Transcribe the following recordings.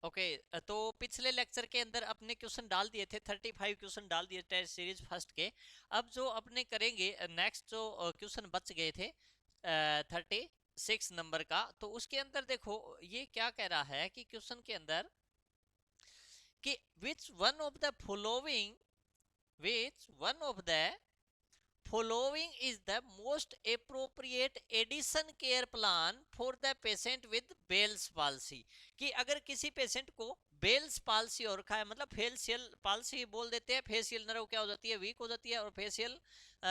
Okay तो पिछले lecture के अंदर अपने क्वेश्चन डाल दिए थे, 35 क्वेश्चन डाल दिए टेस्ट सीरीज फर्स्ट के। अब जो अपने करेंगे नेक्स्ट जो क्वेश्चन बच गए थे 36 नंबर का, तो उसके अंदर देखो ये क्या कह रहा है कि क्वेश्चन के अंदर कि which one of the following, which one of the following is the most appropriate addition care plan for the patient with Bell's palsy। कि अगर किसी पेशेंट को बेल्स पाल्सी हो रखा है, मतलब फेशियल पाल्सी बोल देते हैं, फेशियल नर्व क्या हो जाती है, वीक हो जाती है, और फेशियल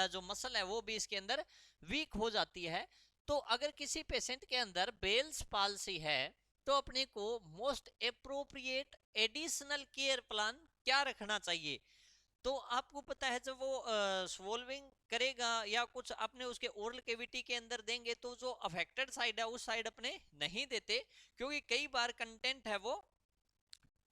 जो मसल है वो भी इसके अंदर वीक हो जाती है। तो अगर किसी पेशेंट के अंदर बेल्स पाल्सी है तो अपने को most appropriate additional care plan क्या रखना चाहिए। तो आपको पता है जब वो स्वॉल्विंग करेगा या कुछ अपने उसके ओरल कैविटी के अंदर देंगे तो जो अफेक्टेड साइड है उस साइड अपने नहीं देते, क्योंकि कई बार कंटेंट है वो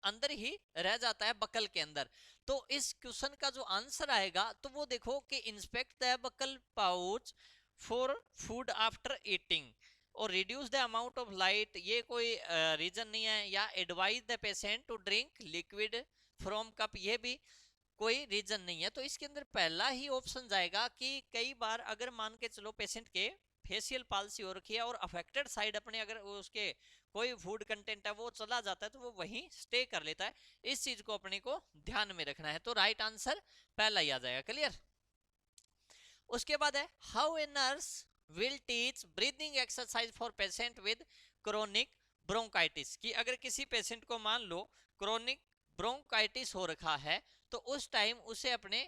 अंदर ही रह जाता है बकल के अंदर। तो इस क्वेश्चन का जो आंसर आएगा तो वो देखो कि inspect the buccal pouch for food after eating और reduce the amount of light, ये कोई रीजन नहीं है, या advise the patient to drink liquid from cup, ये भी कोई रीजन नहीं है। तो इसके अंदर पहला ही ऑप्शन जाएगा कि कई बार अगर मान के चलो पेशेंट के फेशियल पाल्सी हो रखी है और अफेक्टेड साइड अपने अगर उसके कोई फूड कंटेंट है वो चला जाता है तो वो वहीं स्टे कर लेता है। इस चीज को अपने को ध्यान में रखना है, तो राइट आंसर पहला ही आ जाएगा। क्लियर। उसके बाद है how a nurse will teach breathing exercise for patient with chronic bronchitis. कि अगर किसी पेशेंट को मान लो क्रोनिक ब्रोंकाइटिस हो रखा है तो उस टाइम उसे अपने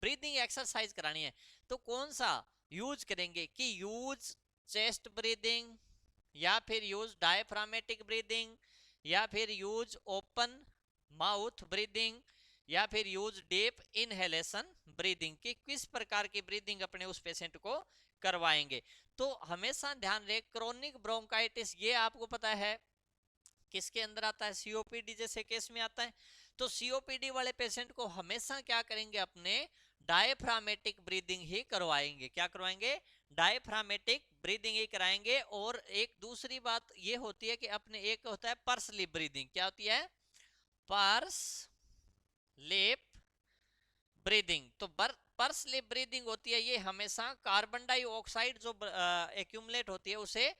ब्रीदिंग एक्सरसाइज करानी है, तो कौन सा यूज करेंगे कि यूज चेस्ट ब्रीदिंग, या फिर यूज डायफ्रामेटिक ब्रीदिंग, या फिर यूज ओपन माउथ ब्रीदिंग, या फिर यूज डीप इनहेलेशन ब्रीदिंग, कि किस प्रकार की ब्रीदिंग अपने उस पेशेंट को करवाएंगे। तो हमेशा ध्यान रहे क्रोनिक ब्रोंकाइटिस ये आपको पता है किसके अंदर आता है, सीओपीडी जैसे केस में आता है। तो सीओपीडी वाले पेशेंट को हमेशा क्या करेंगे, अपने डायफ्रामेटिक ब्रीदिंग ही करवाएंगे। क्या करवाएंगे, डायफ्रामेटिक ब्रीदिंग ही कराएंगे। और एक दूसरी बात ये होती है कि अपने एक होता है पर्स लिप ब्रीदिंग, क्या होती है, पर्स लिप ब्रीदिंग। तो पर्स लिप ब्रीदिंग होती है, ये हमेशा कार्बन डाइऑक्साइड जो एक्यूमुलेट होती है उसे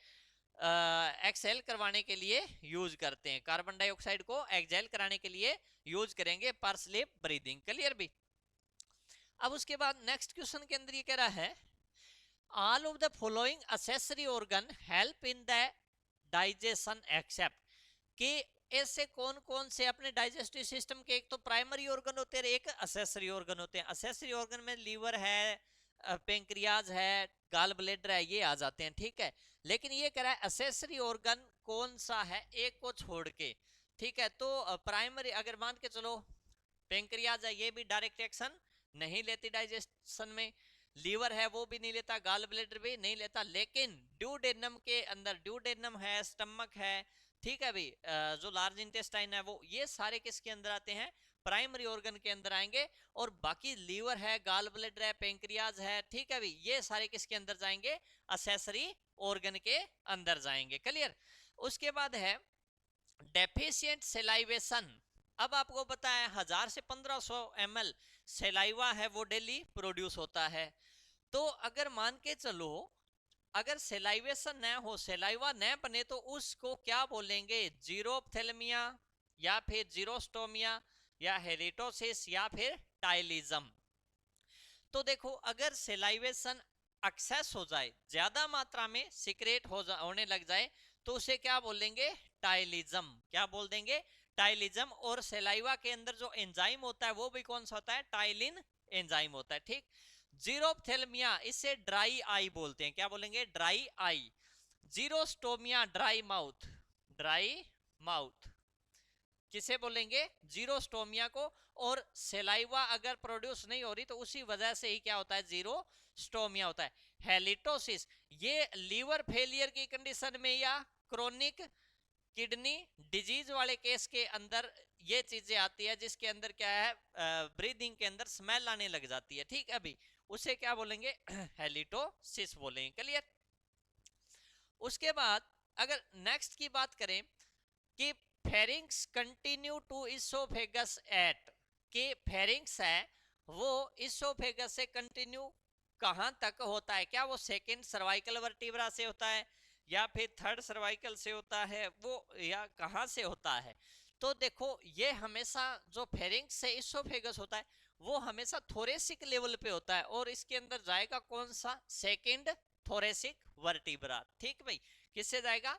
एक्सेल करवाने के लिए यूज करते हैं, कार्बन डाइऑक्साइड को एक्सेल कराने के लिए यूज करेंगे पर्स लिप ब्रीदिंग। क्लियर भी। अब उसके बाद नेक्स्ट क्वेश्चन के अंदर ये कह रहा है all of the following accessory organ help in the digestion except, कि ऐसे कौन कौन से अपने डाइजेस्टिव सिस्टम के, एक तो प्राइमरी ऑर्गन होते हैं, एक असेसरी ऑर्गन होते हैं। असेसरी ऑर्गन में लीवर है, पेंक्रियाज है, गाल ब्लेडर है, ये आ जाते हैं। ठीक है, लेकिन ये कह रहा है असेसरी ऑर्गन कौन सा है एक को छोड़ के। ठीक है, तो प्राइमरी अगर मान के चलो पेंक्रियाज है, ये भी डायरेक्ट एक्शन नहीं लेती डाइजेशन में, लीवर है वो भी नहीं लेता, गाल ब्लेडर भी नहीं लेता, लेकिन ड्यूडेनम के अंदर, ड्यूडेनम है, स्टमक है, ठीक है भाई, जो लार्ज इंटेस्टाइन है वो, ये सारे किसके अंदर आते हैं, प्राइमरी ऑर्गन के अंदर आएंगे। और बाकी लीवर है, गाल ब्लेडर है, पेंक्रियाज है, ठीक है भाई, ये सारे किसके अंदर जाएंगे, असेसरी ऑर्गन के अंदर जाएंगे। क्लियर। उसके बाद है डेफिशिएंट सेलाइवेशन। अब आपको पता है 1000 से 1500 ml सेलाइवा है वो डेली प्रोड्यूस होता है। तो अगर मान के चलो अगर सेलाइवेशन न हो, सेलाइवा न बने, तो उसको क्या बोलेंगे, जीरोप्थेलमिया, या फिर जीरोस्टोमिया, या हेरिटोसिस, या फिर टाइलिज्म। तो देखो अगर सेलाइवेशन एक्सेस हो जाए, ज्यादा मात्रा में सिक्रेट होने लग जाए, तो उसे क्या बोलेंगे, टाइलिज्म। क्या बोल देंगे, टाइलिज्म। और सेलाइवा के अंदर जो एंजाइम होता है वो भी कौन सा होता है, टाइलिन एंजाइम होता है। ठीक। जीरोप्थेलमिया इसे ड्राई आई बोलते हैं, क्या बोलेंगे, dry eye. Xerostomia dry mouth, dry mouth किसे बोलेंगे, जीरोस्टोमिया को। और सेलाइवा अगर प्रोड्यूस नहीं हो रही तो उसी वजह से ही क्या होता है, जीरोस्टोमिया होता है। हेलिटोसिस ये लीवर फेलियर की कंडीशन में या क्रोनिक किडनी डिजीज वाले केस के अंदर ये चीजें आती है, जिसके अंदर क्या है, ब्रीदिंग के अंदर स्मेल आने लग जाती है। ठीक है, अभी उसे क्या बोलेंगे, हेलिटोसिस बोलेंगे। क्लियर। उसके बाद अगर नेक्स्ट की बात करें कि pharynx continue to oesophagus at, के फेरिंग्स है वो इसोफेगस से कंटिन्यू कहां तक होता है, क्या वो सेकंड सर्वाइकल वर्टिब्रा से होता है या फिर थर्ड सर्वाइकल से होता है वो, या कहां से होता है। तो देखो ये हमेशा जो फेरिंग्स से इसोफेगस होता है वो हमेशा थोरेसिक लेवल पे होता है, और इसके अंदर जाएगा कौन सा, सेकंड थोरेसिक वर्टिब्रा। ठीक भाई, किससे जाएगा,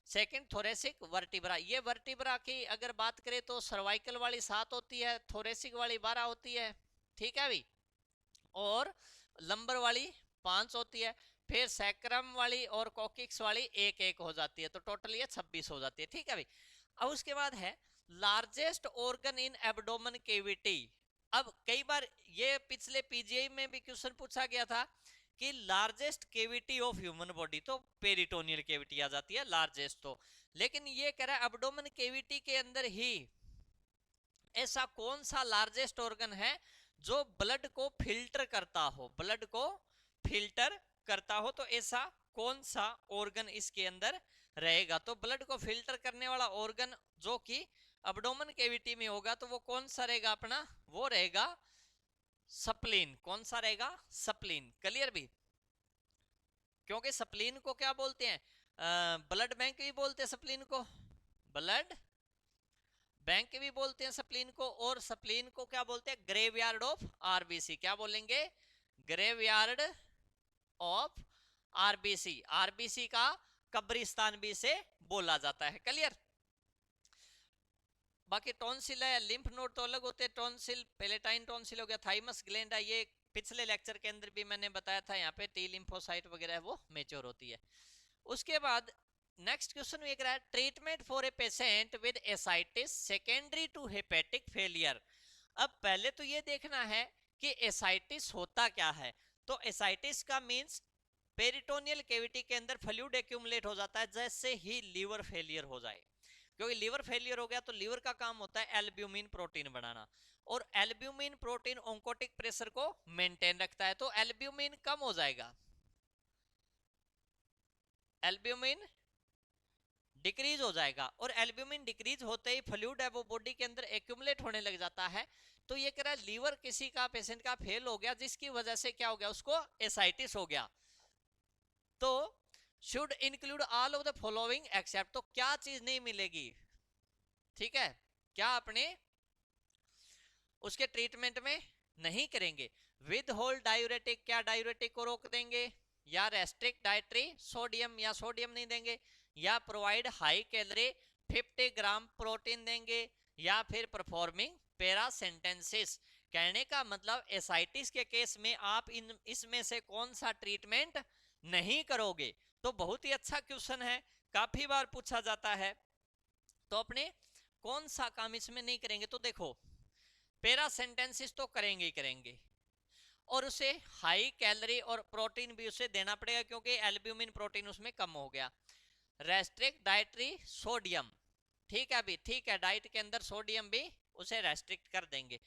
सेकंड थोरेसिक वर्टिब्रा। ये वर्टिब्रा की अगर बात करें तो सर्वाइकल वाली 7 होती है, थोरेसिक वाली 12 होती है, ठीक है भाई, और लंबर वाली 5 होती है, फिर सैक्रम वाली और कोकिक्स वाली एक एक हो जाती है, तो टोटल ये 26 हो जाती है, ठीक है भाई। अब उसके बाद है largest organ in abdomen cavity. अब कई बार ये पिछले पीजीआई में भी क्वेश्चन पूछा गया था कि largest cavity of human body, तो पेरिटोनियल केविटी आ जाती है लार्जेस्ट, तो लेकिन ये कह रहा है एब्डोमेन केविटी के अंदर ही ऐसा कौन सा लार्जेस्ट ऑर्गन है जो ब्लड को फिल्टर करता हो, ब्लड को फिल्टर करता हो, तो ऐसा कौन सा ऑर्गन इसके अंदर रहेगा। तो ब्लड को फिल्टर करने वाला ऑर्गन जो कि एब्डोमेन कैविटी में होगा तो वो कौन सा रहेगा अपना, वो रहेगा स्प्लीन। कौन सा रहेगा, स्प्लीन। क्लियर भी, क्योंकि स्प्लीन को क्या बोलते हैं, ब्लड बैंक भी बोलते हैं स्प्लीन को, ब्लड बैंक भी बोलते हैं स्प्लीन को, और स्प्लीन को क्या बोलते हैं, ग्रेवयार्ड ऑफ आरबीसी। क्या बोलेंगे, ग्रेवयार्ड ऑफ आरबीसी। आरबीसी का कब्रिस्तान भी से बोला जाता है। क्लियर। बाकी टॉन्सिल है, लिम्फ नोड तो अलग होते हैं, टॉन्सिल पैलेटाइन टॉन्सिल हो गया, थाइमस ग्लैंड है, ये पिछले लेक्चर के अंदर भी मैंने बताया था, यहाँ पे टी लिम्फोसाइट वगैरह वो मेच्योर होती है। उसके बाद नेक्स्ट क्वेश्चन ये कह रहा है, treatment for a patient with ascites secondary to hepatic failure. अब पहले तो ये देखना है कि एसाइटिस होता क्या है। तो एसाइटिस का मींस पेरिटोनियल कैविटी के अंदर फ्लूइड एक्यूमुलेट हो जाता है जैसे ही लीवर फेलियर हो जाए, क्योंकि लीवर फेलियर हो गया तो लीवर का काम होता है एल्ब्यूमिन प्रोटीन बनाना, और एल्ब्यूमिन प्रोटीन ऑन्कोटिक प्रेशर को मेंटेन रखता है, तो एल्ब्यूमिन कम हो जाएगा, एल्ब्यूमिन डिक्रीज हो जाएगा, और एल्ब्यूमिन डिक्रीज होते ही फ्लूइड है वो बॉडी के अंदर एक्यूमुलेट होने लग जाता है। तो ये कह रहा है लीवर किसी का पेशेंट का फेल हो गया जिसकी वजह से क्या हो गया, उसको एसाइटिस हो गया, तो should include all of the following except, तो क्या चीज नहीं मिलेगी, ठीक है, क्या अपने उसके ट्रीटमेंट में नहीं करेंगे, विद होल्ड डायूरेटिक, क्या डायूरेटिक को रोक देंगे, या रेस्ट्रिक्ट डाइटरी सोडियम, या सोडियम नहीं देंगे, या provide high calorie 50 gram protein देंगे, या फिर परफॉर्मिंग पैरासेंटेंसिस। कहने का मतलब एसाइटिस के केस में आप इसमें से कौन सा ट्रीटमेंट नहीं करोगे। तो बहुत ही अच्छा क्वेश्चन है, काफी बार पूछा जाता है, तो अपने कौन सा काम इसमें नहीं करेंगे। तो देखो पैरासेंटेंसिस तो करेंगे ही करेंगे, और उसे हाई कैलोरी और प्रोटीन भी उसे देना पड़ेगा क्योंकि एल्ब्यूमिन प्रोटीन उसमें कम हो गया। रेस्ट्रिक्ट डाइटरी सोडियम, ठीक है अभी, ठीक है, डाइट के अंदर सोडियम भी उसे रेस्ट्रिक्ट कर देंगे।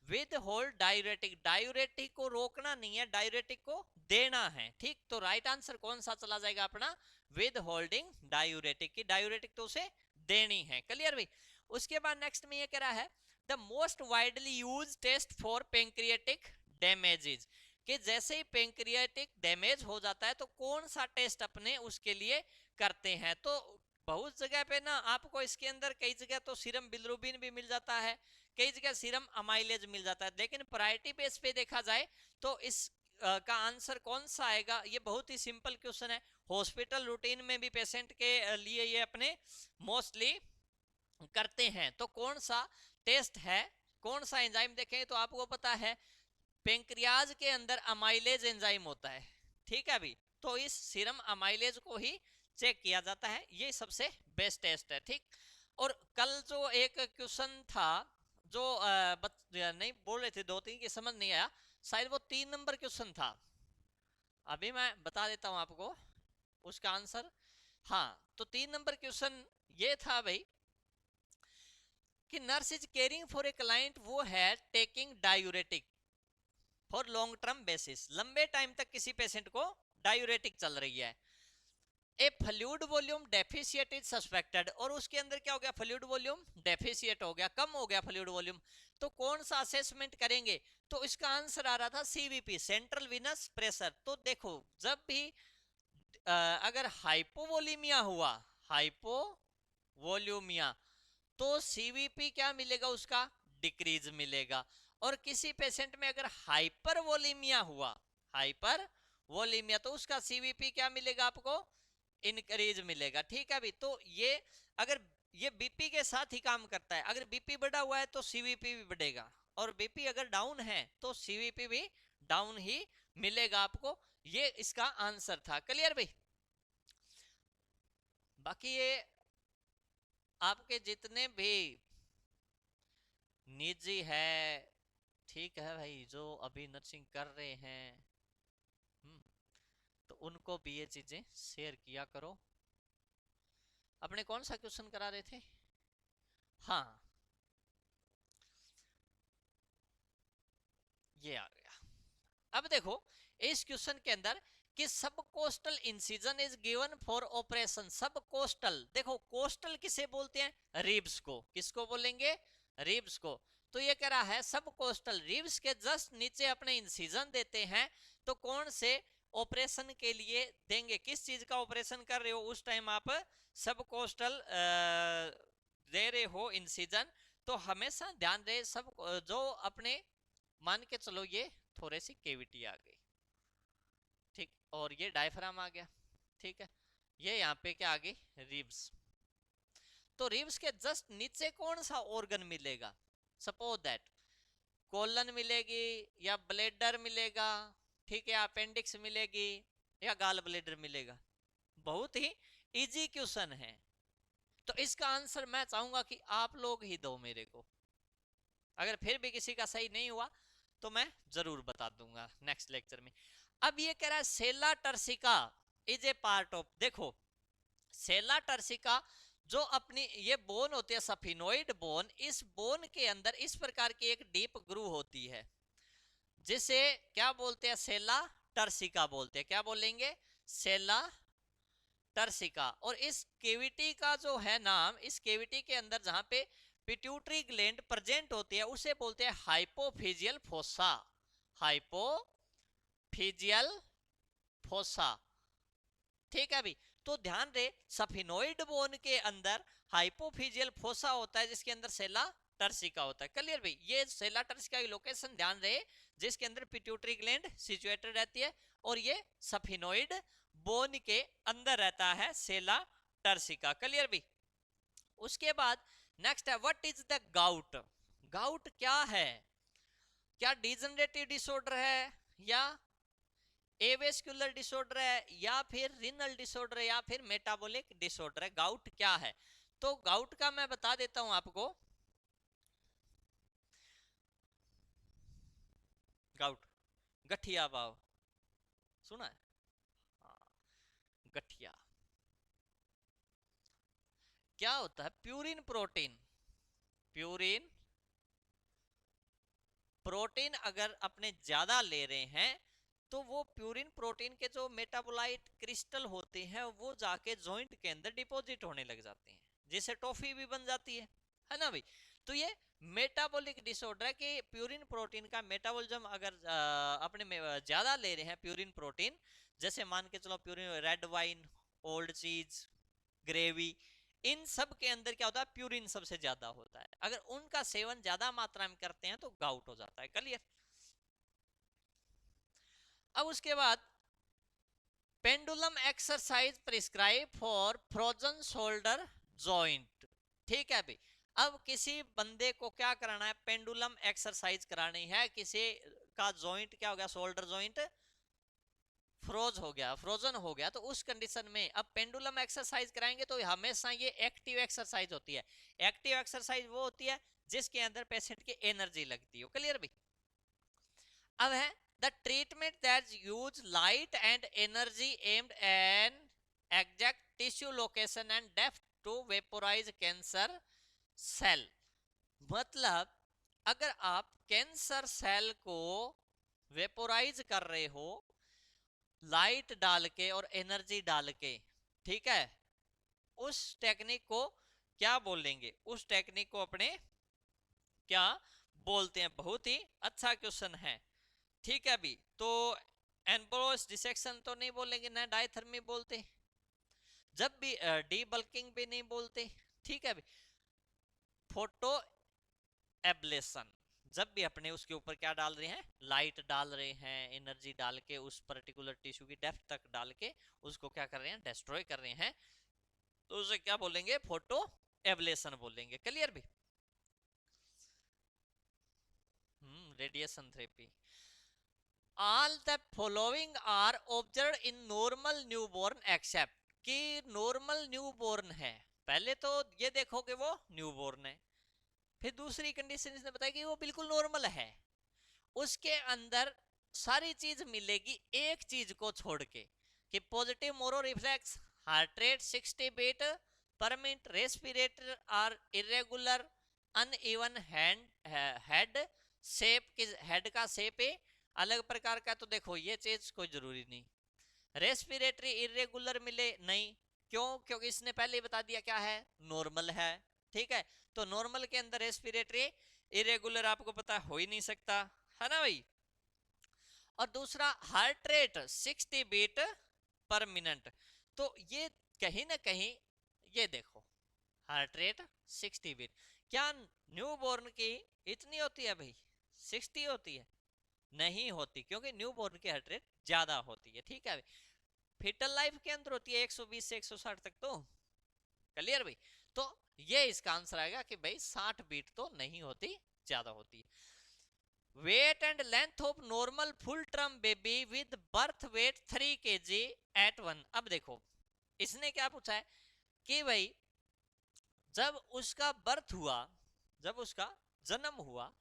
विद होल्ड डायूरेटिक, डायूरेटिक को रोकना नहीं है, डायूरेटिक को देना है, ठीक। तो राइट आंसर कौन सा चला जाएगा अपना, विद होल्डिंग डायूरेटिक की, डायूरेटिक तो उसे देनी है। क्लियर भाई। उसके बाद नेक्स्ट में ये कह रहा है the most widely use test for pancreatic damages, कि जैसे ही पेंक्रियाटिक डैमेज हो जाता है तो कौन सा टेस्ट अपने उसके लिए करते हैं। तो बहुत जगह पे ना आपको इसके अंदर कई जगह तो सीरम बिलिरुबिन भी मिल जाता है, कई जगह सीरम अमाइलेज मिल जाता है, लेकिन प्रायोरिटी बेस पे देखा जाए तो इस का आंसर कौन सा आएगा, ये बहुत ही सिंपल क्वेश्चन है। हॉस्पिटल रूटीन में भी पेशेंट के लिए ये अपने मोस्टली करते हैं। तो कौन सा टेस्ट है, कौन सा एंजाइम देखें तो आपको पता है पेंक्रियाज के अंदर अमाइलेज एंजाइम होता है, ठीक है अभी। तो इस सीरम अमाइलेज को ही चेक किया जाता है, ये सबसे बेस्ट टेस्ट है, ठीक। और कल जो एक क्वेश्चन था जो नहीं बोल रहे थे दो तीन की समझ नहीं आया, शायद वो 3 नंबर क्वेश्चन था, अभी मैं बता देता हूं आपको उसका आंसर। हाँ, तो 3 नंबर क्वेश्चन ये था भाई कि nurse is caring for a client, वो है taking diuretic for long term basis, लंबे टाइम तक किसी पेशेंट को डायूरेटिक चल रही है, ए fluid volume deficit is suspected, और उसके अंदर क्या हो गया, फ्लूइड वॉल्यूम डेफिशिएट हो गया, कम हो गया फ्लूइड वॉल्यूम। तो कौन सा असेसमेंट करेंगे, तो इसका आंसर आ रहा था सीवीपी, सेंट्रल विनस प्रेशर। तो देखो जब भी अगर हाइपोवोलीमिया हुआ, हाइपोवोल्यूमिया, तो सीवीपी क्या मिलेगा, उसका डिक्रीज मिलेगा। और किसी पेशेंट में अगर हाइपरवोलीमिया हुआ, हाइपरवोलीमिया, तो उसका सीवीपी क्या मिलेगा आपको, इंक्रीज मिलेगा। ठीक है अभी, तो ये अगर ये बीपी के साथ ही काम करता है, अगर बीपी बढ़ा हुआ है तो सीवीपी भी बढ़ेगा, और बीपी अगर डाउन है तो सीवीपी भी डाउन ही मिलेगा आपको। ये इसका आंसर था। क्लियर भाई? बाकी ये आपके जितने भी निजी है, ठीक है भाई, जो अभी नर्सिंग कर रहे हैं, तो उनको भी ये चीजें शेयर किया करो। अपने कौन सा क्वेश्चन करा रहे थे? हाँ, ये आ गया। अब देखो इस क्वेश्चन के अंदर कि सब coastal incision is given for operation. सब कोस्टल, देखो कोस्टल किसे बोलते हैं, रिब्स को। किसको बोलेंगे, रिब्स को। तो ये कह रहा है सब कोस्टल रिब्स के जस्ट नीचे अपने इंसिजन देते हैं, तो कौन से ऑपरेशन के लिए देंगे, किस चीज का ऑपरेशन कर रहे हो उस टाइम आप सब कोस्टल दे रहे हो इंसिजन। तो हमेशा ध्यान रहे सब जो अपने, मान के चलो ये थोड़ी सी केविटी आ गई, ठीक, और ये डायफ्राम आ गया, ठीक है, ये यहाँ पे क्या आ गई, रिब्स। तो रिब्स के जस्ट नीचे कौन सा ऑर्गन मिलेगा, सपोज दैट कोलन मिलेगी, या ब्लेडर मिलेगा, ठीक है, अपेंडिक्स मिलेगी, या गाल ब्लेडर मिलेगा। बहुत ही इजी क्वेश्चन है। तो इसका आंसर मैं चाहूंगा कि आप लोग ही दो मेरे को। अगर फिर भी किसी का सही नहीं हुआ तो मैं जरूर बता दूंगा नेक्स्ट लेक्चर में। अब ये कह रहा है sella turcica is a part of, देखो सेला टर्सिका जो अपनी ये बोन होती है सफिनोइड बोन, इस बोन के अंदर इस प्रकार की एक डीप ग्रू होती है, जिसे क्या बोलते हैं, सेला टर्सिका बोलते हैं। क्या बोलेंगे, सेला टर्सिका। और इस केविटी का जो है नाम, इस केविटी के अंदर जहां पे पिट्यूटरी ग्लैंड प्रेजेंट होती है उसे बोलते हैं हाइपोफिजियल फोसा, हाइपोफिजियल फोसा। ठीक है अभी, तो ध्यान रहे सफिनोइड बोन के अंदर हाइपोफिजियल फोसा होता है, जिसके अंदर सेला टर्सिका होता है। क्लियर भाई? ये सेला टर्सिका की लोकेशन ध्यान रहे, जिसके अंदर पिट्यूटरी ग्लैंड सिचुएटेड रहती है, और ये सफिनोइड बोन के अंदर रहता है सेला टर्सिका। क्लियर भी? उसके बाद नेक्स्ट है what is the gout. Gout क्या है, क्या डिजनरेटिव डिसऑर्डर है, या एवेस्कुलर डिसऑर्डर है, या फिर रीनल डिसऑर्डर है, या फिर मेटाबॉलिक डिसऑर्डर है। गाउट क्या है, तो गाउट का मैं बता देता हूं आपको। गाउट, गठिया भाव, सुना है? हाँ, गठिया क्या होता है, प्यूरिन प्रोटीन, प्यूरिन प्रोटीन अगर अपने ज्यादा ले रहे हैं, तो वो प्यूरिन प्रोटीन के जो मेटाबोलाइट क्रिस्टल होते हैं वो जाके जॉइंट के अंदर डिपॉजिट होने लग जाते हैं, जिससे टॉफी भी बन जाती है ना भाई? तो ये मेटाबॉलिक डिसऑर्डर है कि प्यूरिन प्रोटीन का मेटाबॉलिज्म अगर अपने में ज्यादा ले रहे हैं प्यूरिन प्रोटीन, जैसे मान के चलो प्यूरिन रेड वाइन, ओल्ड चीज, ग्रेवी, इन सब के अंदर क्या होता है, प्यूरिन सबसे ज्यादा होता है। अगर उनका सेवन ज्यादा मात्रा में करते हैं तो गाउट हो जाता है। क्लियर? अब उसके बाद pendulum exercise prescribe for frozen shoulder joint. ठीक है भाई, अब किसी बंदे को क्या कराना है, पेंडुलम एक्सरसाइज करानी है, किसी का जॉइंट क्या हो गया, शोल्डर जॉइंट फ्रोज हो गया, फ्रोजन हो गया, तो उस कंडीशन में अब पेंडुलम एक्सरसाइज कराएंगे तो हमेशा ये एक्टिव एक्सरसाइज होती है। एक्टिव एक्सरसाइज वो होती है जिसके अंदर पेशेंट की एनर्जी लगती हो। क्लियर भी? अब है the treatment that use light and energy aimed an exact tissue location and depth to vaporise cancer cell. मतलब अगर आप कैंसर सेल को वेपोराइज कर रहे हो लाइट डाल के और एनर्जी डाल के, ठीक है, उस टेक्निक को क्या बोलेंगे, उस टेक्निक को अपने क्या बोलते हैं। बहुत ही अच्छा क्वेश्चन है, ठीक है। अभी तो एनबोस डिसेक्शन तो नहीं बोलेंगे, ना डायथर्मी बोलते, जब भी डी बल्किंग भी नहीं बोलते, ठीक है। अभी फोटो एब्लेशन, जब भी अपने उसके ऊपर क्या डाल रहे हैं, लाइट डाल रहे हैं, एनर्जी डाल के उस पर्टिकुलर टिश्यू की डेप्थ तक डाल के उसको क्या कर रहे हैं, डिस्ट्रॉय कर रहे हैं, तो उसे क्या बोलेंगे, फोटो एब्लेशन बोलेंगे। क्लियर भी। Radiation therapy. All the following are observe in normal newborn except, कि नॉर्मल न्यूबॉर्न है, पहले तो ये देखोगे वो न्यूबॉर्न है, फिर दूसरी कंडीशन इसने बताया कि वो बिल्कुल नॉर्मल है, उसके अंदर सारी चीज मिलेगी एक चीज को छोड़ के, कि positive Moro reflex, heart rate 60 beat per minute, respirator are irregular, uneven head shape, किस हेड का शेप है अलग प्रकार का, तो देखो ये चीज कोई जरूरी नहीं। रेस्पिरेटरी इरेगुलर मिले नहीं, क्यों, क्योंकि इसने पहले ही बता दिया क्या है, नॉर्मल है, ठीक है। तो नॉर्मल के अंदर रेस्पिरेटरी इरेगुलर आपको पता हो ही नहीं सकता, है ना भाई। और दूसरा heart rate 60 beat per minute, तो ये कहीं ना कहीं, ये देखो हार्ट रेट 60 बीट, क्या न्यूबॉर्न की इतनी होती है भाई, 60 होती है, नहीं होती, क्योंकि न्यूबॉर्न की हार्ट रेट ज्यादा होती है, ठीक है। फिटल लाइफ के अंदर होती है 120 से 160 तक, तो क्लियर भाई। तो ये इसका आंसर आएगा कि भाई 60 बीट तो नहीं होती, ज्यादा होती है। Weight and length of normal full term baby with birth weight 3 kg at 1। अब देखो इसने क्या पूछा है कि भाई जब उसका बर्थ हुआ, जब उसका जन्म हुआ,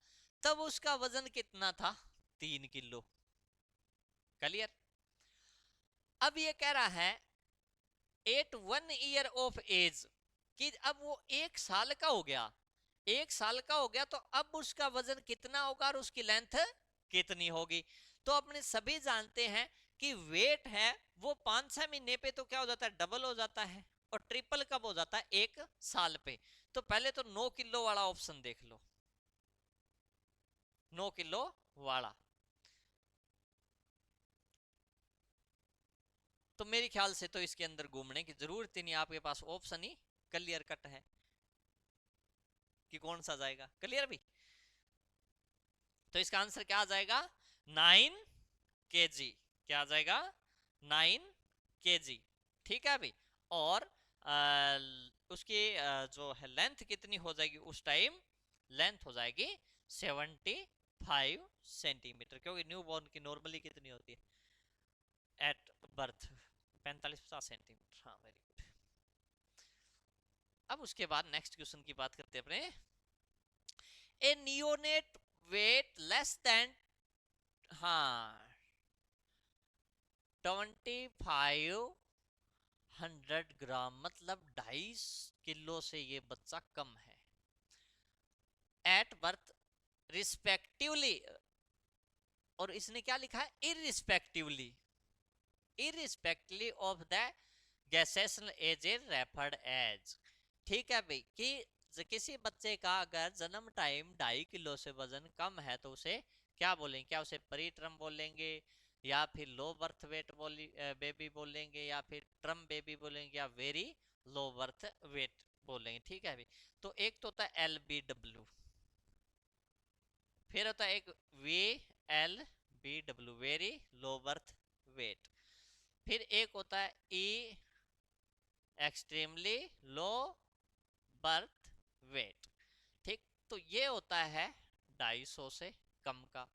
तब उसका वजन कितना था, 3 किलो। क्लियर। अब ये कह रहा है एट 1 ईयर ऑफ एज, कि अब वो 1 साल का हो गया, 1 साल का हो गया, तो अब उसका वजन कितना होगा और उसकी लेंथ कितनी होगी। तो अपने सभी जानते हैं कि वेट है वो 5-6 महीने पे तो क्या हो जाता है, डबल हो जाता है, और ट्रिपल कब हो जाता है, 1 साल पे। तो पहले तो 9 किलो वाला ऑप्शन देख लो, 9 किलो वाला, तो मेरे ख्याल से तो इसके अंदर घूमने की जरूरत ही नहीं, आपके पास ऑप्शन ही क्लियर कट है कि कौन सा जाएगा। क्लियर भी। तो इसका आंसर क्या आ जाएगा, 9 kg, क्या आ जाएगा, 9 kg, ठीक है अभी। और उसकी जो है लेंथ कितनी हो जाएगी उस टाइम, लेंथ हो जाएगी 75 सेंटीमीटर, क्योंकि न्यू बॉर्न की नॉर्मली कितनी होती है एट बर्थ, 45-50 सेंटीमीटर। हाँ वेरी गुड। अब उसके बाद नेक्स्ट क्वेश्चन की बात करते हैं अपने, ए नियोनेट वेट लेस देन, हाँ 2500 ग्राम, मतलब 2.5 किलो से ये बच्चा कम है, एट बर्थ रिस्पेक्टिवली, और इसने क्या लिखा है, irrespectively, irrespectively of the gestational age is referred age, ठीक है भाई, कि किसी बच्चे का अगर जन्म टाइम 2.5 किलो से वजन कम है तो उसे क्या बोलेंगे, क्या उसे प्री टर्म बोलेंगे, या फिर लो बर्थ वेट बेबी बोलेंगे, या फिर ट्रम बेबी बोलेंगे, या वेरी लो बर्थ वेट बोलेंगे, ठीक है भाई। तो एक तो होता है LBW, फिर होता है एक VLBW, very low birth weight, फिर एक होता है E extremely low birth weight, ठीक। तो ये होता है 250 से कम का,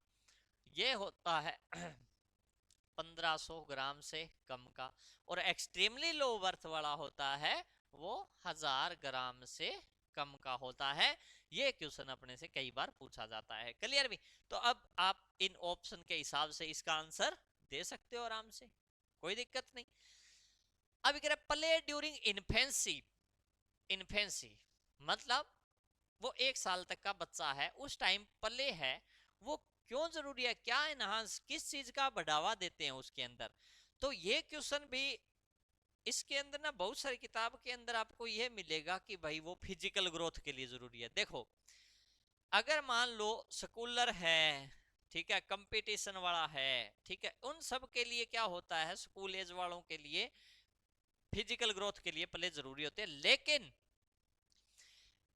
ये होता है 1500 ग्राम से कम का, और एक्सट्रीमली लो बर्थ वाला होता है वो 1000 ग्राम से कम का होता है। ये क्वेश्चन अपने से कई बार पूछा जाता है। क्लियर भी। तो अब आप इन ऑप्शन के हिसाब से इसका आंसर दे सकते हो आराम से, कोई दिक्कत नहीं। अब कह रहे प्ले ड्यूरिंग इन्फेंसी, इन्फेंसी मतलब वो 1 साल तक का बच्चा है, उस टाइम प्ले है, वो क्यों जरूरी है, क्या एनहांस, किस चीज का बढ़ावा देते हैं उसके अंदर। तो ये क्वेश्चन भी इसके अंदर ना बहुत सारी किताब के अंदर आपको यह मिलेगा कि भाई वो फिजिकल ग्रोथ के लिए जरूरी है। देखो अगर मान लो स्कूलर है, ठीक है, कंपटीशन वाला है, ठीक है, उन सब के लिए क्या होता है, स्कूल एज वालों के लिए फिजिकल ग्रोथ के लिए प्ले जरूरी होते हैं, लेकिन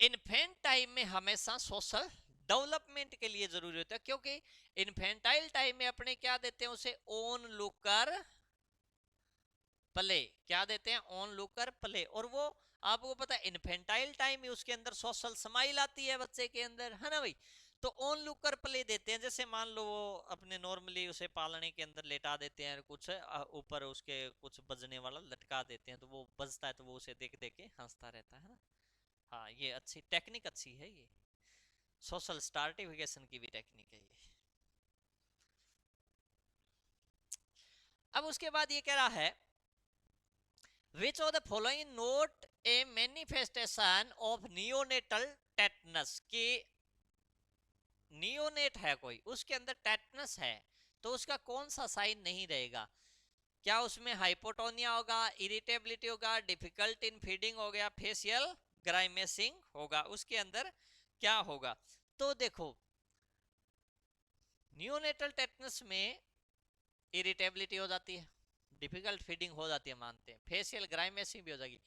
इन्फेंट टाइम में हमेशा सोशल डेवलपमेंट के लिए जरूरी होता है, क्योंकि इन्फेंटाइल टाइम में अपने क्या देते हैं उसे, ओन लुकर प्ले, क्या देते हैं, ऑन लुकर प्ले। और वो आपको पता है इन्फेंटाइल टाइम में उसके अंदर सोशल स्माइल आती है बच्चे के अंदर, है ना भाई। तो ऑन लुकर प्ले देते हैं, जैसे मान लो वो अपने नॉर्मली उसे पालने के अंदर लेटा देते हैं, कुछ ऊपर उसके कुछ बजने वाला लटका देते हैं, तो वो बजता है तो वो उसे देख देख के हंसता रहता है ना। हाँ ये अच्छी टेक्निक अच्छी है, ये सोशल स्टार्टिफिकेशन की भी टेक्निक है ये। अब उसके बाद ये कह रहा है Which of the following not a manifestation of neonatal tetanus, कि नियोनेट है कोई, उसके अंदर टेटनस है, तो उसका कौन सा साइन नहीं रहेगा। क्या उसमें हाइपोटोनिया होगा, इरिटेबिलिटी होगा, डिफिकल्ट इन फीडिंग हो गया, फेशियल ग्राइमेसिंग होगा, उसके अंदर क्या होगा। तो देखो नियोनेटल टेटनस में इरिटेबिलिटी हो जाती है, डिफिकल्ट फीडिंग हो जाती है, मानते हैं, फेशियल ग्राइमेसिंग भी हो जाएगी,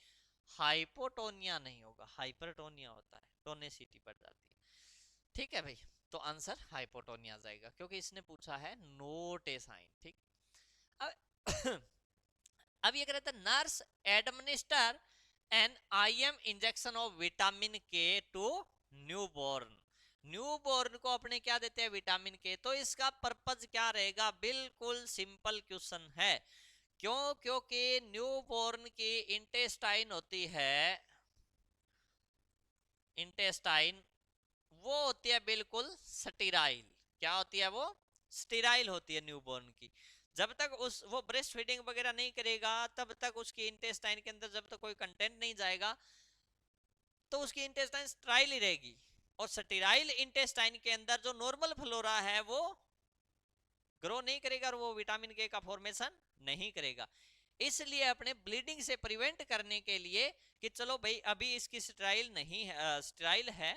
हाइपोटोनिया नहीं होगा, हाइपरटोनिया होता है, टोनिसिटी बढ़ जाती है। ठीक है भाई, तो आंसर हाइपोटोनिया जाएगा, क्योंकि इसने पूछा है नोट ए साइन। ठीक, अब अब ये कहता है nurse administer an IM injection of vitamin K to newborn. Newborn को अपने क्या देते हैं, विटामिन के। तो इसका पर्पज क्या रहेगा, बिल्कुल सिंपल क्वेश्चन है। क्यों, क्योंकि न्यूबॉर्न की इंटेस्टाइन होती है, इंटेस्टाइन वो होती है बिल्कुल स्टीराइल। क्या होती है वो, स्टीराइल होती है न्यूबॉर्न की। जब तक उस वो ब्रेस्ट फीडिंग वगैरह नहीं करेगा तब तक उसकी इंटेस्टाइन के अंदर जब तक कोई कंटेंट नहीं जाएगा तो उसकी इंटेस्टाइन स्टीराइल ही रहेगी। और स्टीराइल इंटेस्टाइन के अंदर जो नॉर्मल फ्लोरा है वो ग्रो नहीं करेगा और वो विटामिन के का फॉर्मेशन नहीं करेगा। इसलिए अपने ब्लीडिंग से प्रिवेंट करने के लिए कि चलो भाई अभी इसकी स्टेराइल नहीं है, स्टेराइल है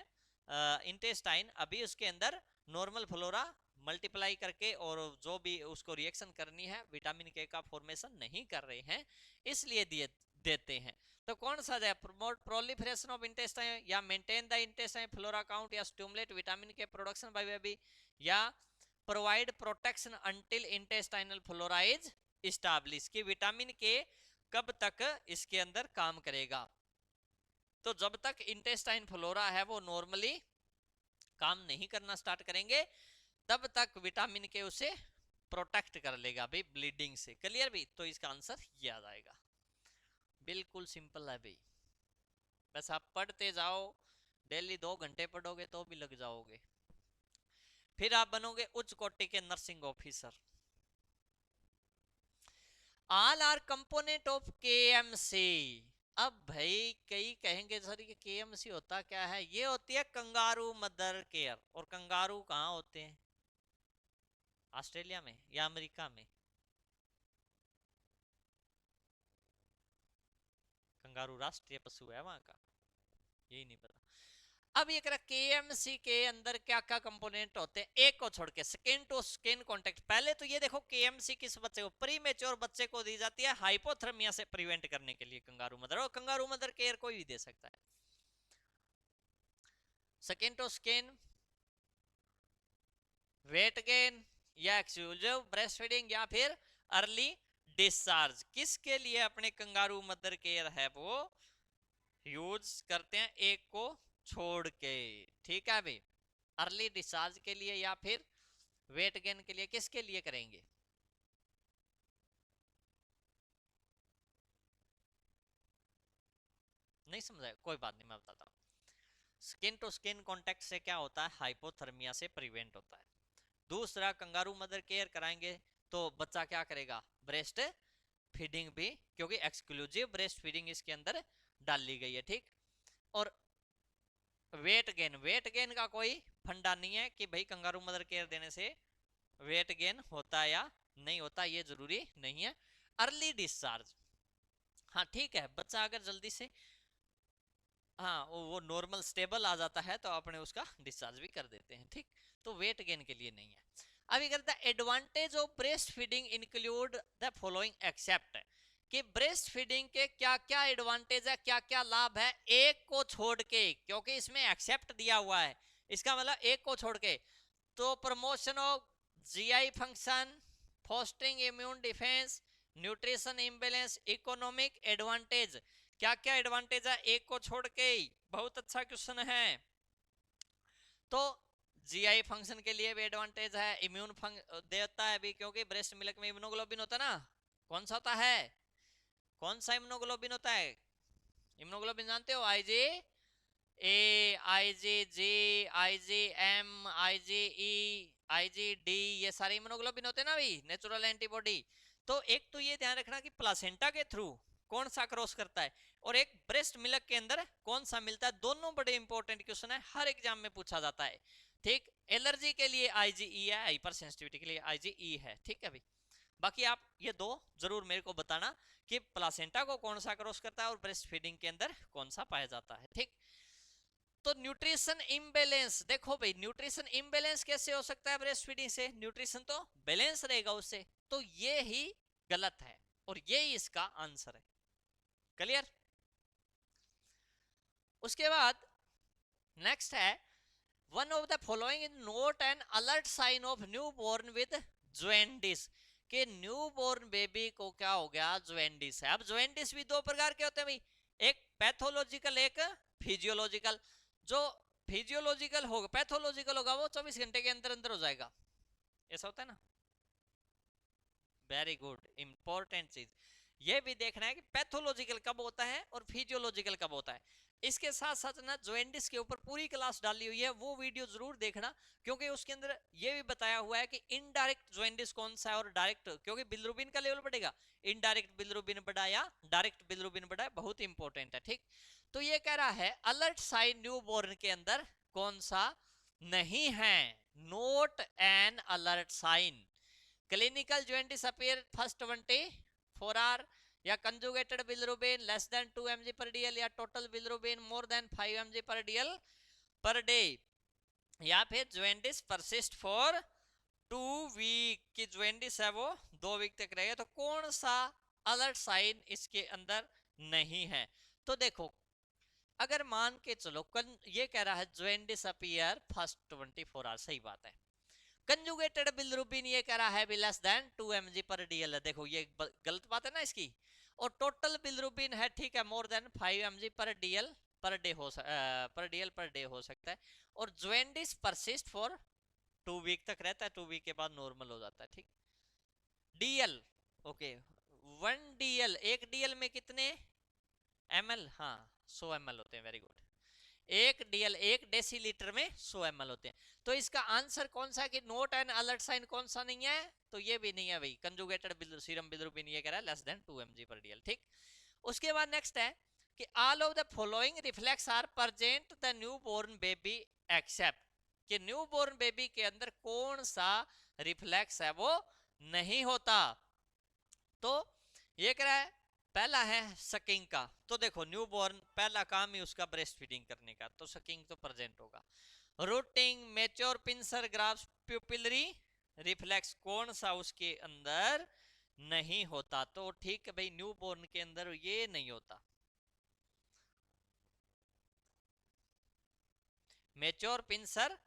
इंटेस्टाइन, अभी उसके अंदर नॉर्मल फ्लोरा मल्टीप्लाई करके और जो भी उसको रिएक्शन करनी है विटामिन के का फॉर्मेशन नहीं कर रहे हैं, इसलिए दिए देते हैं। तो कौन सा है, प्रमोट प्रोलिफरेशन ऑफ इंटेस्टाइन, या maintain the intestine flora count, या स्टिमुलेट विटामिन के प्रोडक्शन बाय बेबी, या provide protection until intestinal flora is establish, कि विटामिन के कब तक इसके अंदर काम करेगा। तो जब तक इंटेस्टाइन फ्लोरा है वो नॉर्मली काम नहीं करना स्टार्ट करेंगे तब तक विटामिन के उसे प्रोटेक्ट कर लेगा भाई ब्लीडिंग से। क्लियर भी, तो इसका आंसर ये आ जाएगा, बिल्कुल सिंपल है भाई। बस आप पढ़ते जाओ, डेली 2 घंटे पढ़ोगे तो भी लग जाओगे, फिर आप बनोगे उच्च कोटि के nursing officer. All R component of KMC. अब भाई कई कहेंगे सर ये केएमसी होता क्या है, ये होती है कंगारू मदर केयर। और कंगारू कहाँ होते हैं, ऑस्ट्रेलिया में या अमेरिका में, कंगारू राष्ट्रीय पशु है वहां का, यही नहीं पता। अब ये कह रहा केएमसी के अंदर क्या क्या कंपोनेंट होते हैं, एक को छोड़ के, स्किन टू स्किन कांटेक्ट। पहले तो ये देखो केएमसी किस बच्चे को, प्री मेच्योर बच्चे को दी जाती है हाइपोथर्मिया से प्रिवेंट करने के लिए कंगारू मदर, और कंगारू मदर केयर कोई भी दे सकता है। Skin to skin, weight gain, या एक्सक्लूसिव ब्रेस्ट फीडिंग, या फिर अर्ली डिस्चार्ज, किसके लिए अपने कंगारू मदर केयर है वो यूज करते हैं, एक को छोड़ के। ठीक है भाई, अर्ली डिस्चार्ज के लिए या फिर वेट गेन के लिए, किसके लिए करेंगे। नहीं समझा, कोई बात नहीं, मैं बताता हूँ। स्किन टू स्किन कांटेक्ट से क्या होता है, हाइपोथर्मिया से प्रिवेंट होता है। दूसरा कंगारू मदर केयर कराएंगे तो बच्चा क्या करेगा, ब्रेस्ट फीडिंग भी, क्योंकि एक्सक्लूसिव ब्रेस्ट फीडिंग इसके अंदर डाल ली गई है। ठीक, और वेट गेन, वेट गेन का कोई फंडा नहीं है कि भाई कंगारू मदर केयर देने से वेट गेन होता है या नहीं होता, ये जरूरी नहीं है। अर्ली डिस्चार्ज, हाँ ठीक है, बच्चा अगर जल्दी से हाँ वो नॉर्मल स्टेबल आ जाता है तो अपने उसका डिस्चार्ज भी कर देते हैं, ठीक। तो वेट गेन के लिए नहीं है। अभी करता है advantage of breast feeding include the following except, कि ब्रेस्ट फीडिंग के क्या क्या एडवांटेज है, क्या क्या लाभ है, एक को छोड़ के, क्योंकि इसमें एक्सेप्ट दिया हुआ है, इसका मतलब एक को छोड़ के। तो promotion of GI function, fostering immune defence, nutrition imbalance, economic advantage, क्या क्या एडवांटेज है एक को छोड़ के। बहुत अच्छा क्वेश्चन है। तो जीआई फंक्शन के लिए भी एडवांटेज है, इम्यून देता है भी, क्योंकि ब्रेस्ट मिल्क में इम्यूनोग्लोबिन होता है ना। कौन सा होता है, कौन सा इम्यूनोग्लोबिन होता है, इम्यूनोग्लोबिन जानते हो, आईजी ए, आईजीजी, आईजीएम, आईजीई, आईजीडी, ये सारे इम्यूनोग्लोबिन होते हैं ना भी, नेचुरल एंटीबॉडी। तो एक तो ये ध्यान रखना कि प्लासेंटा के थ्रू कौन सा क्रॉस करता है, और एक ब्रेस्ट मिल्क के अंदर कौन सा मिलता है, दोनों बड़े इंपॉर्टेंट क्वेश्चन है, हर एग्जाम में पूछा जाता है, ठीक। एलर्जी के लिए आईजीई है, हाइपर सेंसिटिविटी के लिए आईजीई है, ठीक है भाई। बाकी आप ये दो जरूर मेरे को बताना कि प्लासेंटा को कौन सा क्रॉस करता है और ब्रेस्ट फीडिंग के अंदर कौन सा पाया जाता है, ठीक। तो न्यूट्रिशन इम्बैलेंस, देखो भाई न्यूट्रिशन इम्बैलेंस कैसे हो सकता है ब्रेस्ट फीडिंग से, न्यूट्रिशन तो बैलेंस रहेगा उससे, तो ये ही गलत है और ये ही इसका आंसर है। क्लियर। उसके बाद नेक्स्ट है, one of the following is not an alert sign of new born with jaundice, कि न्यू बोर्न बेबी को क्या हो गया, जोएंडिस है। अब जोएंडिस भी दो प्रकार के होते हैं भाई, एक पैथोलॉजिकल, एक फिजियोलॉजिकल। जो फिजियोलॉजिकल होगा, पैथोलॉजिकल होगा वो 24 घंटे के अंदर अंदर हो जाएगा, ऐसा होता है ना। वेरी गुड, इंपॉर्टेंट चीज ये भी देखना है कि पैथोलॉजिकल कब होता है और फिजियोलॉजिकल कब होता है। इसके साथ साथ ना जोएंडिस के ऊपर पूरी क्लास डाली हुई है, वो वीडियो जरूर देखना, क्योंकि उसके अंदर ये भी बताया हुआ है कि इनडायरेक्ट जोएंडिस कौन सा है और डायरेक्ट, क्योंकि बिलिरुबिन का लेवल बढ़ेगा, इनडायरेक्ट बिलिरुबिन बढ़ा या डायरेक्ट बिलिरुबिन बढ़ा, बहुत इंपॉर्टेंट है, ठीक। तो ये कह रहा है अलर्ट साइन न्यू बोर्न के अंदर कौन सा नहीं है, not an alert sign. Clinical jaundice appear first 24 hour, या conjugated bilirubin less than 2 mg पर डीएल, या total bilirubin more than 5 mg पर डीएल पर डे, या फिर जॉइंटिस परसिस्ट फॉर 2 वीक, की जॉइंटिस है वो 2 वीक तक रहेगा। तो कौन सा अलर्ट साइन इसके अंदर नहीं है, तो देखो अगर मान के चलो ये कह रहा है जॉइंटिस अपीयर फर्स्ट 24 आवर, सही बात है। कंजुगेटेड बिलिरुबिन ये कह रहा है भी लेस देन 2 mg पर डीएल है, देखो ये गलत बात है ना इसकी। और टोटल बिलिरुबिन है, ठीक है, मोर देन 5 mg पर डीएल पर डे हो सकता है। और जोएंडिस परसिस्ट फॉर 2 वीक तक रहता है, 2 वीक के बाद नॉर्मल हो जाता है, ठीक। डीएल, ओके, 1 डीएल, एक डीएल में कितने ml, हाँ 100 ml होते हैं, वेरी गुड। एक डीएल, एक डेसीलीटर में 100 ml होते हैं। तो इसका आंसर कौन सा है कि नोट एंड अलर्ट साइन कौन सा नहीं है, तो ये भी नहीं है भाई, कंजुगेटेड सीरम बिलिरुबिन ये कह रहा है लेस देन 2 mg पर डीएल, ठीक। उसके बाद नेक्स्ट है कि all of the following reflex are present the new born baby except, कि न्यू बोर्न बेबी के अंदर कौन सा रिफ्लेक्स है वो नहीं होता। तो ये कह रहा है पहला है सकिंग का, तो देखो न्यू बॉर्न पहला काम ही उसका ब्रेस्ट फीडिंग करने का, तो सकिंग तो प्रेजेंट होगा। Routing, mature pincer graphs, pupillary reflex कौन सा उसके अंदर नहीं होता, तो ठीक है भाई न्यू बॉर्न के अंदर ये नहीं होता। मेच्योर पिंसर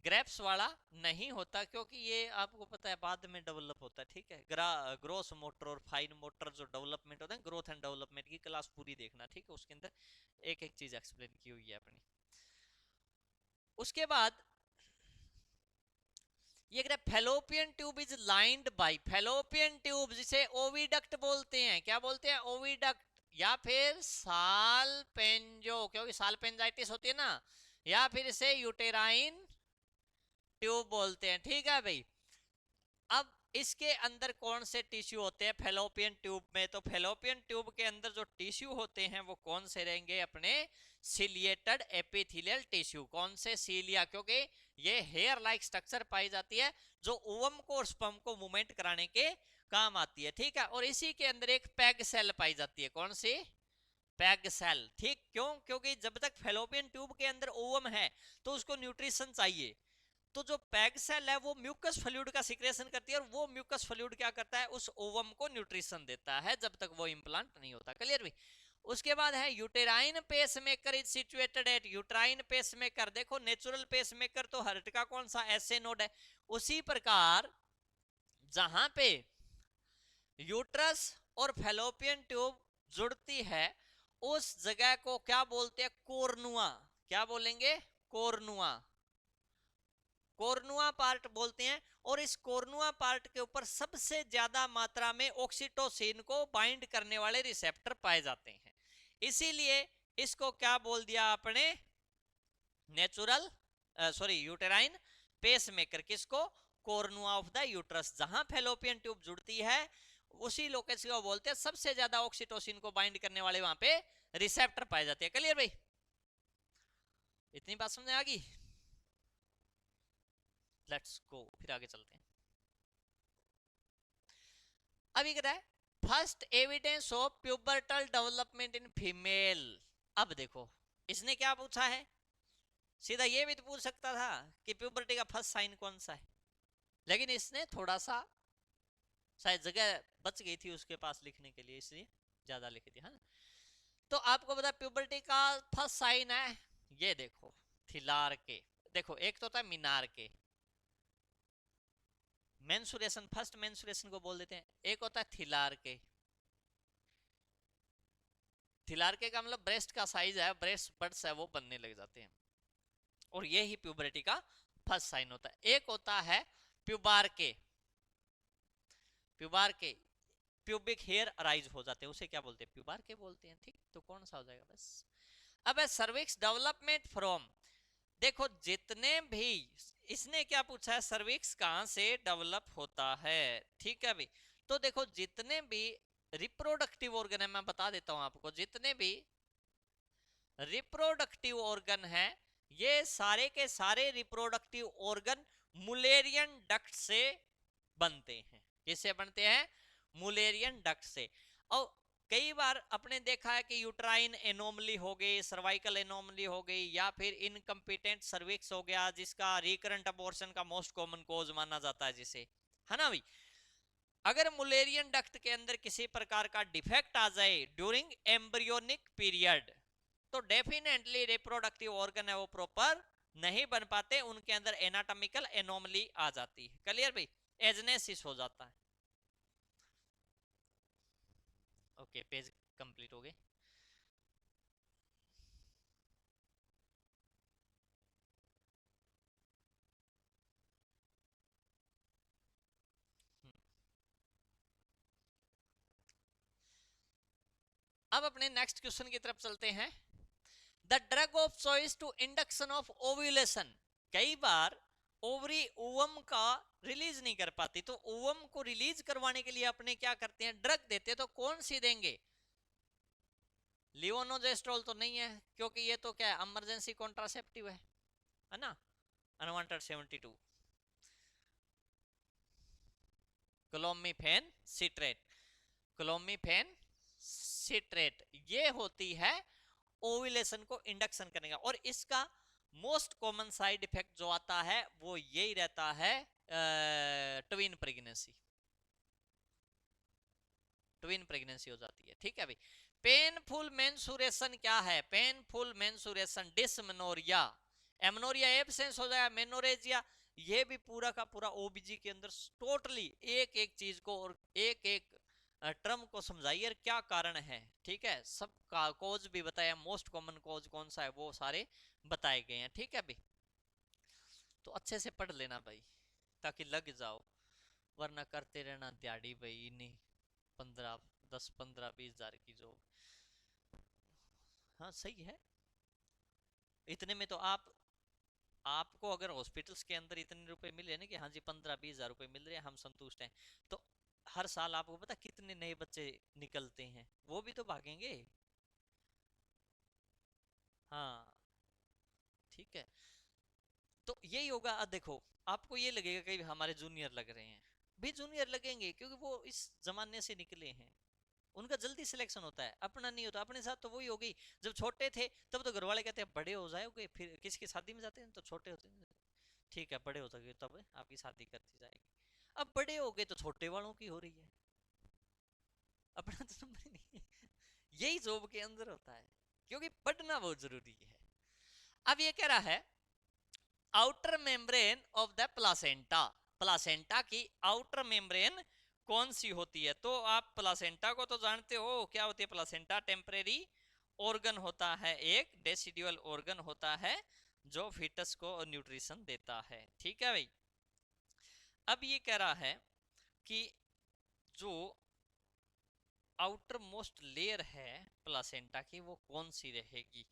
ग्रेप्स वाला नहीं होता, क्योंकि ये आपको पता है बाद में डेवलप होता है, ठीक है। ग्रोस मोटर और फाइन मोटर जो डेवलपमेंट होता है, ग्रोथ एंड डेवलपमेंट की क्लास पूरी देखना, ठीक है, उसके अंदर एक एक चीज एक्सप्लेन की हुई है अपनी। उसके बाद ये कह fallopian tube is lined by, fallopian tube जिसे ओविडक्ट बोलते हैं, क्या बोलते हैं, ओविडक्ट, या फिर सालपेंजो, क्योंकि सालपेंजाइटिस होती है ना, या फिर इसे यूटेराइन ट्यूब बोलते हैं, ठीक है भाई। अब इसके अंदर कौन से टिश्यू होते हैं फैलोपियन ट्यूब में, तो फैलोपियन ट्यूब के अंदर जो टिश्यू होते हैं वो कौन से रहेंगे अपने, सिलिएटेड एपिथेलियल टिश्यू, कौन से, सीलिया, क्योंकि ये हेयर लाइक स्ट्रक्चर पाई जाती है जो ओवम को और स्पर्म को मूवमेंट कराने के काम आती है, ठीक है। और इसी के अंदर एक पैग सेल पाई जाती है, कौन सी? पैग सेल, ठीक। क्यों? क्योंकि जब तक फेलोपियन ट्यूब के अंदर ओवम है तो उसको न्यूट्रिशन चाहिए। तो जो पैग सेल है वो म्यूकस फ्लूइड का सिक्रेशन करती है, और वो म्यूकस फ्लूइड क्या करता है? उस ओवम को न्यूट्रिशन देता है जब तक वो इम्प्लांट नहीं होता। क्लियर भी? उसके बाद है uterine pacemaker is situated at uterine pacemaker. देखो नेचुरल पेसमेकर तो हार्ट का कौन सा? एसए नोड है। उसी प्रकार जहां पे यूट्रस और फेलोपियन ट्यूब जुड़ती है उस जगह को क्या बोलते हैं? कोरनुआ। क्या बोलेंगे? कोरनुआ। कोरनुआ पार्ट बोलते हैं। और इस कोरनुआ पार्ट के ऊपर सबसे ज्यादा मात्रा में ऑक्सीटोसिन को बाइंड करने वाले रिसेप्टर पाए जाते हैं। इसीलिए इसको क्या बोल दिया आपने? Natural sorry uterine pacemaker. किसको? कोरनुआ ऑफ द यूट्रस। जहां फेलोपियन ट्यूब जुड़ती है उसी लोकेशन को बोलते हैं सबसे ज्यादा ऑक्सीटोसिन को बाइंड करने वाले, वहां पे रिसेप्टर पाए जाते हैं। क्लियर भाई? इतनी बात समझ आ गई? लेट्स गो, फिर आगे चलते हैं। अभी कहता है first evidence of pubertal development in female. अब देखो इसने क्या पूछा है? सीधा ये भी तो पूछ सकता था कि प्यूबर्टी का फर्स्ट साइन कौन सा है, लेकिन इसने थोड़ा सा शायद जगह बच गई थी उसके पास लिखने के लिए, इसलिए ज्यादा लिख दिया है। तो आपको पता प्यूबर्टी का फर्स्ट साइन है, ये देखो थिलार के। देखो एक तो होता है मीनार के, मेंसुरेशन, फर्स्ट मेंसुरेशन को बोल देते हैं। एक होता है थिलार के। थिलार के का मतलब ब्रेस्ट का साइज है, ब्रेस्ट बड्स है वो बनने लग जाते हैं, और ये ही प्यूबर्टी का फर्स्ट साइन होता है। एक होता है प्यूबार के। प्यूबार के प्यूबिक हेयर अराइज हो जाते हैं, उसे क्या बोलते हैं? प्यूबार के बोलते हैं, ठीक। तो कौन सा हो जाएगा? बस अब है सर्विक्स डेवलपमेंट फ्रॉम। देखो जितने भी इसने क्या पूछा है? सर्विक्स कहां से डेवलप होता है, ठीक है भाई। तो देखो जितने भी रिप्रोडक्टिव ऑर्गन है, मैं बता देता हूं आपको, जितने भी रिप्रोडक्टिव ऑर्गन है ये सारे के सारे रिप्रोडक्टिव ऑर्गन मुलेरियन डक्ट से बनते हैं। किससे बनते हैं? मुलेरियन डक्ट से। और कई बार अपने देखा है कि यूट्राइन एनोमली हो गई, सर्वाइकल एनोमली हो गई, या फिर इनकम्पिटेंट सर्विक्स हो गया, जिसका रिकरेंट अबॉर्शन का मोस्ट कॉमन कॉज माना जाता है जिसे, है ना भाई। अगर मुलेरियन डक्ट के अंदर किसी प्रकार का डिफेक्ट आ जाए ड्यूरिंग एम्ब्रियोनिक पीरियड, तो डेफिनेटली रिप्रोडक्टिव ऑर्गन है वो प्रॉपर नहीं बन पाते, उनके अंदर एनाटॉमिकल एनोमली आ जाती है। क्लियर भाई? एजनेसिस हो जाता है। ओके पेज कंप्लीट हो गए। अब अपने नेक्स्ट क्वेश्चन की तरफ चलते हैं। The drug of choice to induction of ovulation. कई बार ओवरी ओवम का रिलीज नहीं कर पाती, तो ओवम को रिलीज करवाने के लिए अपने क्या करते हैं? ड्रग देते हैं। तो कौन सी देंगे? लियोनोजेस्ट्रोल तो नहीं है, क्योंकि ये तो क्या है? इमरजेंसी कॉन्ट्रासेप्टिव है ना। Unwanted 72 clomiphene citrate. Clomiphene citrate ये होती है ओव्यूलेशन को इंडक्शन करने का, और इसका मोस्ट कॉमन साइड इफेक्ट जो आता है वो यही रहता है ट्विन प्रेगनेंसी। ट्विन प्रेगनेंसी हो जाती है, ठीक है भाई। पेनफुल मेंसुरेशन क्या है? Painful menstruation dysmenorrhoea, amenorrhoea absence हो जाएगा, मेनोरेजिया। ये भी पूरा का पूरा ओबीजी के अंदर टोटली एक एक चीज को और एक एक टर्म को समझाइए और क्या कारण है, ठीक है। सब का कॉज भी बताया, मोस्ट कॉमन कॉज कौन सा है वो सारे बताए गए हैं, ठीक है भाई। तो अच्छे से पढ़ लेना भाई ताकि लग जाओ, वरना करते रहना दिहाड़ी भाई, नहीं 15 10 15 20 हजार की जॉब। हाँ सही है। इतने में तो आपको अगर हॉस्पिटल्स के अंदर इतने रुपए मिले ना कि हाँ जी 15 20 हजार रुपए मिल रहे हैं, हम संतुष्ट हैं, तो हर साल आपको पता कितने नए बच्चे निकलते हैं, वो भी तो भागेंगे। हाँ ठीक है। तो यही होगा। अब देखो आपको ये लगेगा कि हमारे जूनियर लग रहे हैं, भी जूनियर लगेंगे, क्योंकि वो इस जमाने से निकले हैं, उनका जल्दी सिलेक्शन होता है, अपना नहीं होता। अपने साथ तो वही हो गई, जब छोटे थे तब तो घर वाले कहते हैं बड़े हो जाओगे, फिर किसी की शादी में जाते हैं तो छोटे होते हैं, ठीक है बड़े हो जाओगे तब आपकी शादी करती जाएगी। अब बड़े हो गए तो छोटे वालों की हो रही है, अपना तो नंबर ही नहीं है। यही जॉब के अंदर होता है, क्योंकि पढ़ना बहुत जरूरी है। अब ये कह रहा है outer membrane of the placenta, placenta की आउटर मेम्ब्रेन कौन सी होती है? तो आप प्लासेंटा को तो जानते हो, क्या होती है प्लासेंटा? टेम्परेरी ऑर्गन होता है, एक डेसिडुअल ऑर्गन होता है जो फीटस को न्यूट्रिशन देता है, ठीक है भाई। अब ये कह रहा है कि जो आउटर मोस्ट लेयर है प्लासेंटा की वो कौन सी रहेगी?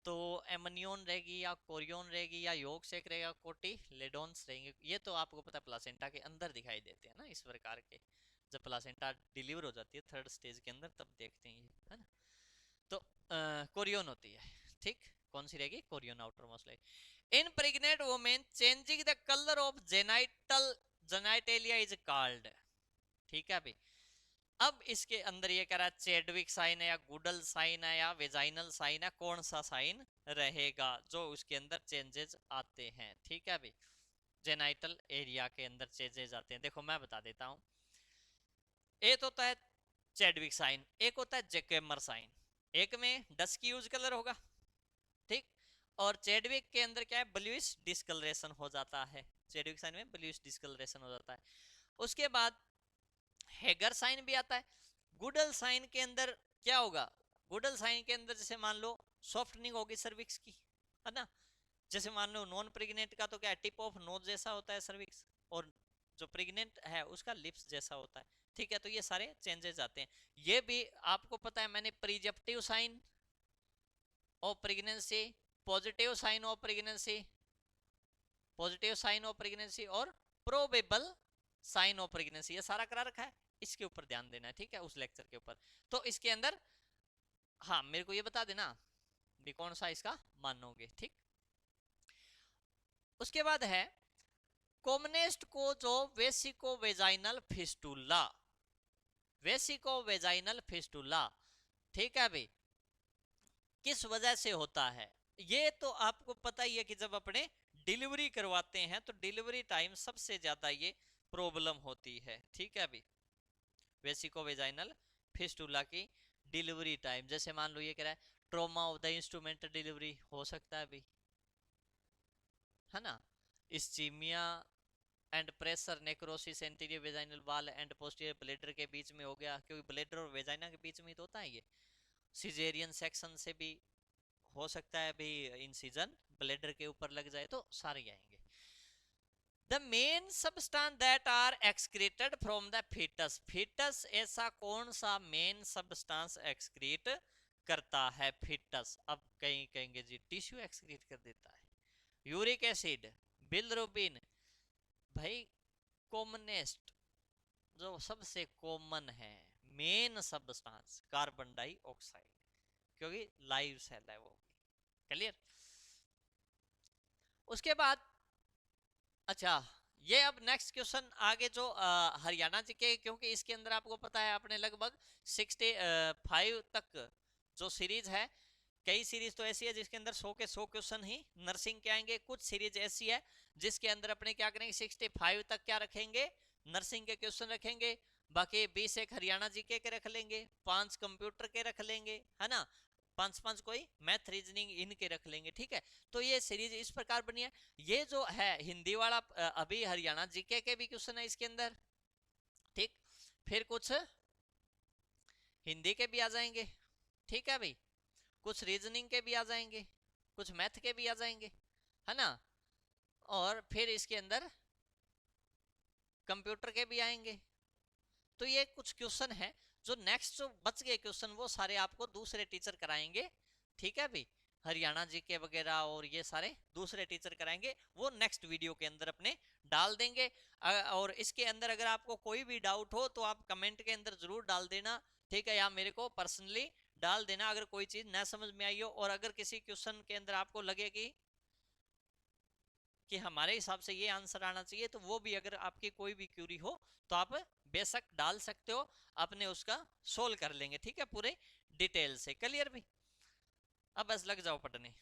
तो एमनियोन रहेगी या कोरियोन रहेगी या योग सेक रहेगा, कोटिलेडोन्स रहेंगे। ये तो आपको पता है प्लासेंटा के अंदर दिखाई देते हैं ना इस प्रकार के, जब प्लासेंटा डिलीवर हो जाती है थर्ड स्टेज के अंदर तब देखते हैं ये, है ना। तो कोरियोन होती है, ठीक। कौन सी रहेगी? Chorion outer most layer. In pregnant women changing the colour of genital genitalia is called, ठीक है भाई। अब इसके अंदर ये कह रहा है चेडविक साइन है या गुडल साइन है या वेजाइनल साइन है, कौन सा साइन रहेगा जो उसके अंदर चेंजेस आते हैं, ठीक है भाई। जेनाइटल एरिया के अंदर चेंजेस आते हैं, देखो मैं बता देता हूं। एक होता है चेडविक साइन, एक होता है जेकेमर साइन। एक में डस्की यूज कलर होगा, ठीक। और चेडविक के अंदर क्या है? ब्लूइश डिस्कलरेशन हो जाता है, चेडविक साइन में ब्लूइश डिस्कलरेशन हो जाता है। उसके बाद हेगर साइन भी आता है। गुडल साइन के अंदर क्या होगा? गुडल साइन के अंदर जैसे मान लो सॉफ्टनिंग होगी सर्विक्स की, है ना। जैसे मान लो नॉन प्रेग्नेंट का तो क्या टिप ऑफ नोज जैसा होता है सर्विक्स, और जो प्रेग्नेंट है उसका लिप्स जैसा होता है, ठीक है। तो ये सारे चेंजेस आते हैं। ये भी आपको पता है, मैंने presumptive sign of pregnancy, positive sign of pregnancy, positive sign of pregnancy और प्रोबेबल साइन ऑफ प्रेगनेंसी, ये सारा करा रखा है। इसके ऊपर ध्यान देना है, ठीक है, उस लेक्चर के ऊपर। तो इसके अंदर हाँ मेरे को ये बता देना भी कौन सा इसका मानोगे, ठीक। उसके बाद है कॉमनेस्ट को जो vesico vaginal fistula, vesico vaginal fistula, ठीक है भाई, किस वजह से होता है? ये तो आपको पता ही है कि जब अपने डिलीवरी करवाते हैं तो डिलीवरी टाइम सबसे ज्यादा ये प्रॉब्लम होती है, ठीक है भाई। वेसिको वेजाइनल फिस्टुला की डिलीवरी टाइम, जैसे मान लो ये कह रहा है trauma of the instrument delivery हो सकता है भाई, है ना। Ischaemia and pressure necrosis anterior vaginal wall and posterior bladder के बीच में हो गया, क्योंकि ब्लेडर और वेजाइना के बीच में तो होता है ये। सिजेरियन सेक्शन से भी हो सकता है भाई, इंसिजन ब्लेडर के ऊपर लग जाए तो सारे आएंगे। The main substance that are excreted from the fetus, fetus ऐसा कौन सा मेन सब्सटेंस एक्सक्रीट करता है fetus? अब कहीं कहेंगे जी टिश्यू एक्सक्रीट कर देता है, यूरिक एसिड, बिलरुबिन। भाई कॉमनेस्ट जो सबसे कॉमन है मेन सब्सटेंस कार्बन डाइऑक्साइड, क्योंकि लाइव सेल है वो, क्लियर। उसके बाद अच्छा ये अब नेक्स्ट क्वेश्चन आगे जो हरियाणा जी के, क्योंकि इसके अंदर आपको पता है आपने लगभग 65 तक जो सीरीज है, कई सीरीज तो ऐसी है जिसके अंदर 100 के 100 क्वेश्चन ही नर्सिंग के आएंगे, कुछ सीरीज ऐसी है जिसके अंदर अपने क्या करेंगे 65 तक क्या रखेंगे? नर्सिंग के क्वेश्चन रखेंगे। बाकी 20 एक हरियाणा जीके के रख लेंगे, 5 कंप्यूटर के रख लेंगे, है ना, 5 कोई मैथ रीजनिंग इनके रख लेंगे, ठीक है। तो ये सीरीज इस प्रकार बनी है। ये जो है हिंदी वाला अभी हरियाणा जीके के भी क्वेश्चन है इसके अंदर, ठीक। फिर कुछ हिंदी के भी आ जाएंगे, ठीक है भाई, कुछ रीजनिंग के भी आ जाएंगे, कुछ मैथ के भी आ जाएंगे, है ना। और फिर इसके अंदर कंप्यूटर के भी आएंगे। तो ये कुछ क्वेश्चन है जो नेक्स्ट जो बच गए क्वेश्चन वो सारे आपको दूसरे टीचर कराएंगे, ठीक है भाई। हरियाणा जीके वगैरह और ये सारे दूसरे टीचर कराएंगे, वो नेक्स्ट वीडियो के अंदर अपने डाल देंगे। और इसके अंदर अगर आपको कोई भी डाउट हो तो आप कमेंट के अंदर जरूर डाल देना, ठीक है, या मेरे को पर्सनली डाल देना अगर कोई चीज ना समझ में आई हो। और अगर किसी क्वेश्चन के अंदर आपको लगे कि कि हमारे हिसाब से ये आंसर आना चाहिए, तो वो भी अगर आपकी कोई भी क्यूरी हो तो आप बेशक डाल सकते हो, अपने उसका सोल्व कर लेंगे, ठीक है, पूरे डिटेल से। क्लियर भी? अब बस लग जाओ पढ़ने।